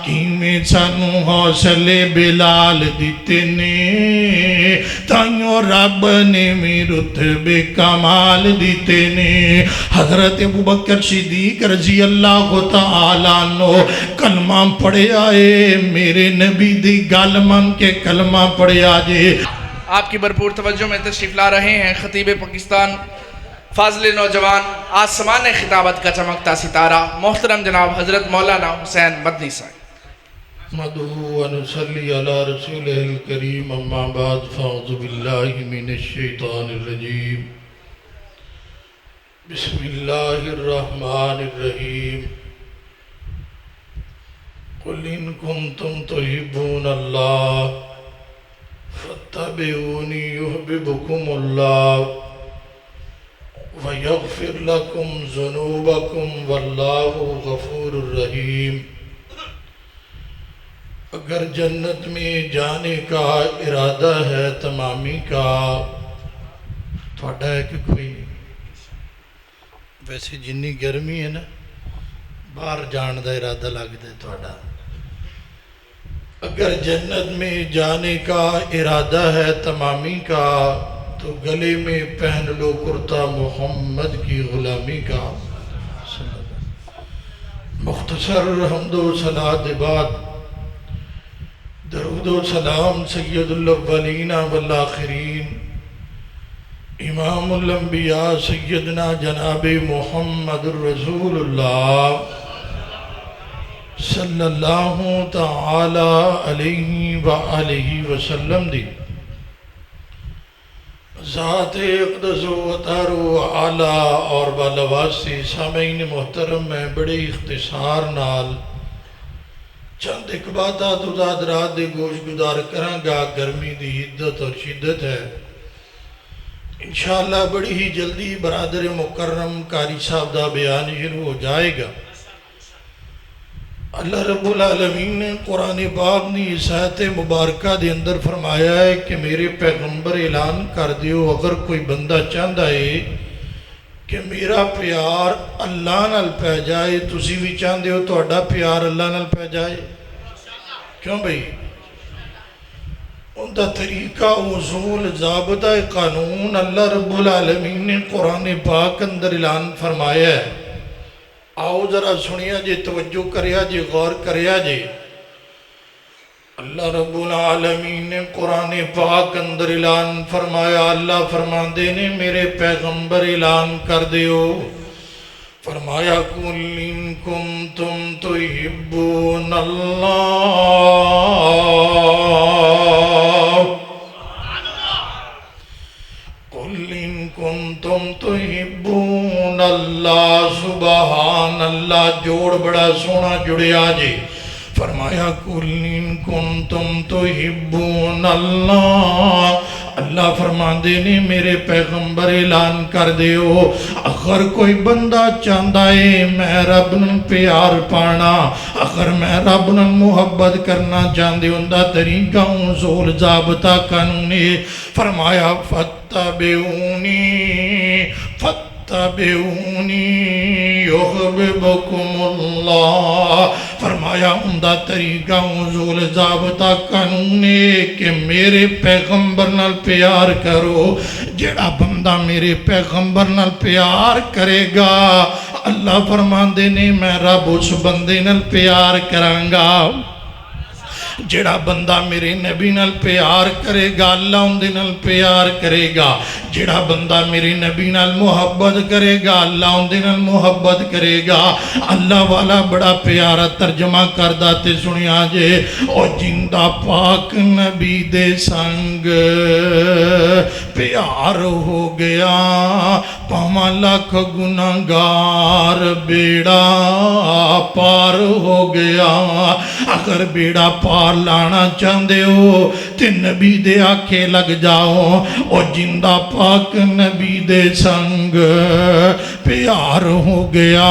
کیویں سانو حوصلے بلال دیتے نے تائیوں رب نے میں رتبے کمال دیتے نے حضرت ابوبکر صدیق رضی اللہ تعالیٰ عنہ کلمہ پڑھے آئے میرے نبی دی گل من کے کلمہ پڑھے آجے آپ کی بھرپور توجہ میں تشریف لا رہے ہیں خطیب پاکستان فاضل نوجوان آسمان خطابت کا چمکتا ستارہ محترم جناب حضرت مولانا حسین مدنی صاحب نحمده ونصلي على رسوله الكريم اما بعد فاعوذ بالله من الشيطان الرجيم بسم الله الرحمن الرحيم قل إن كنتم تحبون الله فاتبعوني يحببكم الله ويغفر لكم ذنوبكم والله غفور رحيم اگر جنت میں جانے کا ارادہ ہے تمامی کا تھوڑا ہے کہ کوئی ویسے جنی گرمی ہے نا باہر جان دا ارادہ لگتا ہے تھوڑا اگر جنت میں جانے کا ارادہ ہے تمامی کا تو گلے میں پہن لو کرتا محمد کی غلامی کا مختصر حمد و صلاۃ بعد درود و سلام سید الاولین والآخرین امام الانبیاء سیدنا جناب محمد الرسول اللہ صلی اللہ تعالی علیہ وآلہ وسلم دی ذات اقدس و اطہر و اعلیٰ اور بالواسی سامعین محترم میں بڑے اختصار نال چند ایک باتاں تزاد رات دے گوش گزار کراں گا گرمی دی حدت اور شدت ہے انشاءاللہ بڑی ہی جلدی برادر مکرم قاری صاحب دا بیان شروع ہو جائے گا اللہ رب العالمین نے قرآن پاک نے اس آیت مبارکہ دے اندر فرمایا ہے کہ میرے پیغمبر اعلان کر دیو اگر کوئی بندہ چاہتا ہے کہ میرا پیار اللہ نال پہ جائے تسی بھی چاہتے ہو تہاڈا پیار اللہ نال پہ جائے کیوں بھئی ان دا طریقہ اصول ضابطہ قانون اللہ رب العالمین نے قرآن پاک اندر اعلان فرمایا ہے آؤ ذرا سنیا جے توجہ کریا جے غور کریا جے اللہ رب العالمین نے قرآن پاک اندر اعلان فرمایا اللہ فرماندے نے میرے پیغمبر اعلان کر دیو فرمایا قل ان کنتم تحبون اللہ قل ان کنتم تحبون اللہ سبحان اللہ جوڑ بڑا سونا جڑیا جی فرمایا قل ان کنتم تحبون اللہ اللہ فرماندے نے میرے پیغمبر اعلان کر دیو اگر کوئی بندہ چاہتا ہے میں رب نال پیار پانا اگر میں رب نال محبت کرنا چاہتے ہوں دا طریقہ اصول ضابطہ قانون فرمایا فتبعونی فتبعونی یحببکم اللہ فرمایا اندہ طریقہ اصول ضابطہ قانون کہ میرے پیغمبر نال پیار کرو جڑا بندہ میرے پیغمبر نال پیار کرے گا اللہ فرماندے نے میں رب اس بندے نال پیار کرانگا جڑا بندہ میرے نبی نال پیار کرے گا اللہ اندے نال پیار کرے گا جڑا بندہ میرے نبی نال محبت کرے گا اللہ اندے نال محبت کرے گا اللہ والا بڑا پیارا ترجمہ کردہ تے سنیا جے او جندہ پاک نبی دے سنگ پیار ہو گیا پاما لکھ گناہگار بیڑا پار ہو گیا اگر بیڑا پار لانا چاہتے ہو تے نبی دے آکھے لگ جاؤ او جندہ پاک نبی دے سنگ پیار ہو گیا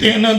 3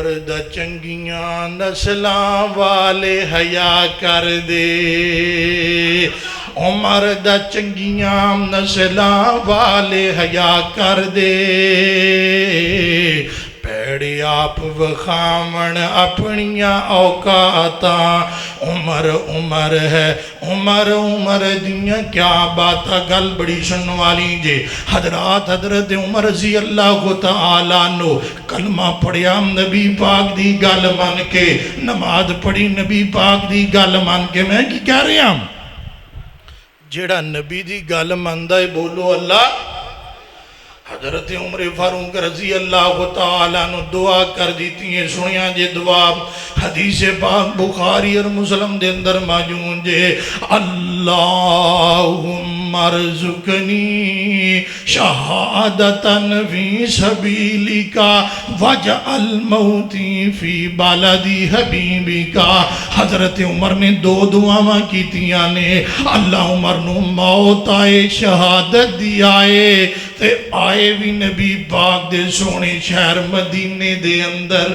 عمر دا چنگیاں نسلاں والے حیا کر دے عمر دا چنگیاں نسلاں والے حیا کر دے پیڑے آپ وخامن اپنیاں اوقاتاں عمر عمر ہے عمر عمر دیاں کیا باتا گل بڑی سننے والی جے حضرات حضرت عمر رضی اللہ تعالیٰ عنہ کلمہ پڑھیا نبی پاک دی گل مان کے نماز پڑھی نبی پاک دی گل مان کے میں کی کہہ رہا ہوں جیڑا نبی دی گل ماندہ ہے بولو اللہ حضرت عمر فاروق رضی اللہ تعالیٰ عنہ دعا کر دیتی ہیں سنیاں جے دعا حدیث پاک بخاری اور مسلم دے اندر موجود جے اللہم ارزقنی شہادتاً فی سبیلکا وجعل موتی فی بالدی حبیبکا حضرت عمر نے دو دعاواں کیتیاں نے اللہ عمر نو موت آئے شہادت دی آئے تے آئے بھی نبی پاک دے سونے شہر مدینے دے اندر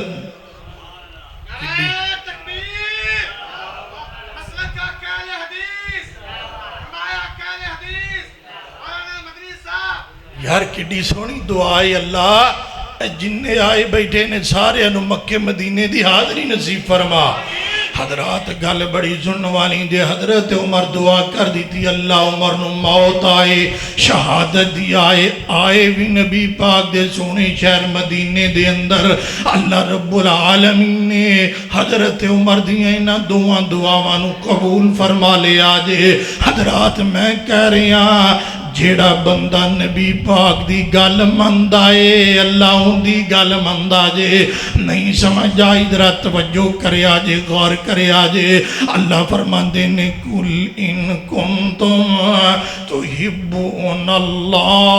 یار کڈی سونی دعائے اللہ جننے آئے بیٹھے نے سارے انو مکہ مدینے دی حاضری نصیب فرما حضرات گل بڑی سننے والی دے حضرت عمر دعا کر دیتی اللہ عمر نو موت آئے شہادت دی آئے بھی نبی پاک دے سونے شہر مدینے دے اندر اللہ رب العالمین نے حضرت عمر دیاں انہاں دعاوانو قبول فرما لے آجے حضرات میں کہہ رہا جیڑا بندہ نبی پاک دی گل مندائے اللہ ان دی گل مندہ جے نہیں سمجھ آئی ذرا توجہ کرے آجے غور کرے آجے اللہ فرماندے نے کل ان کنتم تحبون اللہ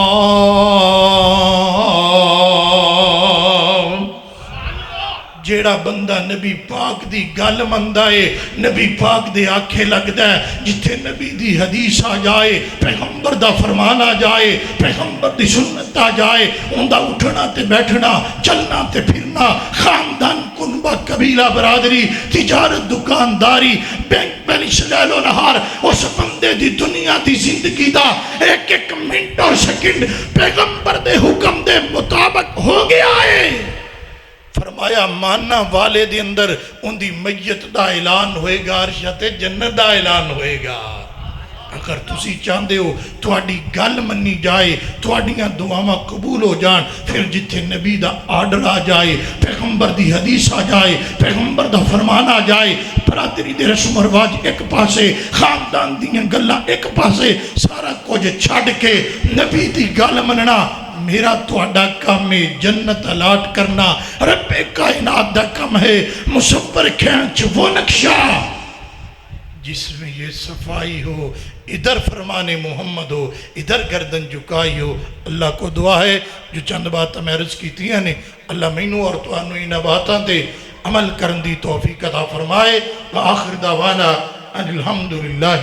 جیڑا بندہ نبی پاک دی گل مندائے نبی پاک دے آنکھیں لگ دے جتھے نبی دی حدیث آ جائے پیغمبر دا فرمان آ جائے پیغمبر دی سنت آ جائے ان دا اٹھنا تے بیٹھنا چلنا تے پھرنا خاندان کنبہ قبیلہ برادری تجارت دکانداری بینک بیلنس لیل و نہار اس بندے دی دنیا دی زندگی دا ایک ایک منٹ اور سیکنڈ پیغمبر دے حکم دے مطابق ہو گیا ہے فرمایا ماننا والے دے اندر ان دی میت دا اعلان ہوئے گا عرشت جنت دا اعلان ہوئے گا اگر تسی چاندے ہو تواڈی گل منی جائے تواڈیاں دعاواں قبول ہو جان پھر جتھے نبی دا آرڈر آ جائے پیغمبر دی حدیث آ جائے پیغمبر دا فرمان آ جائے برادری دے رسم و رواج ایک پاسے خاندان دیاں گلاں ایک پاسے سارا کچھ چھڈ کے نبی دی گل مننا میرا تواڈا کام ہے جنت الاٹ کرنا رب کائنات دا کام ہے مصور کھینچ وہ نقشہ جس میں یہ صفائی ہو ادھر فرمان محمد ہو ادھر گردن جھکائی ہو اللہ کو دعا ہے جو چند باتیں میں عرض کیتی ہیں اللہ مینوں اور توانو ان باتاں تے عمل کرن دی توفیق عطا فرمائے وآخر دعوانا ان الحمدللہ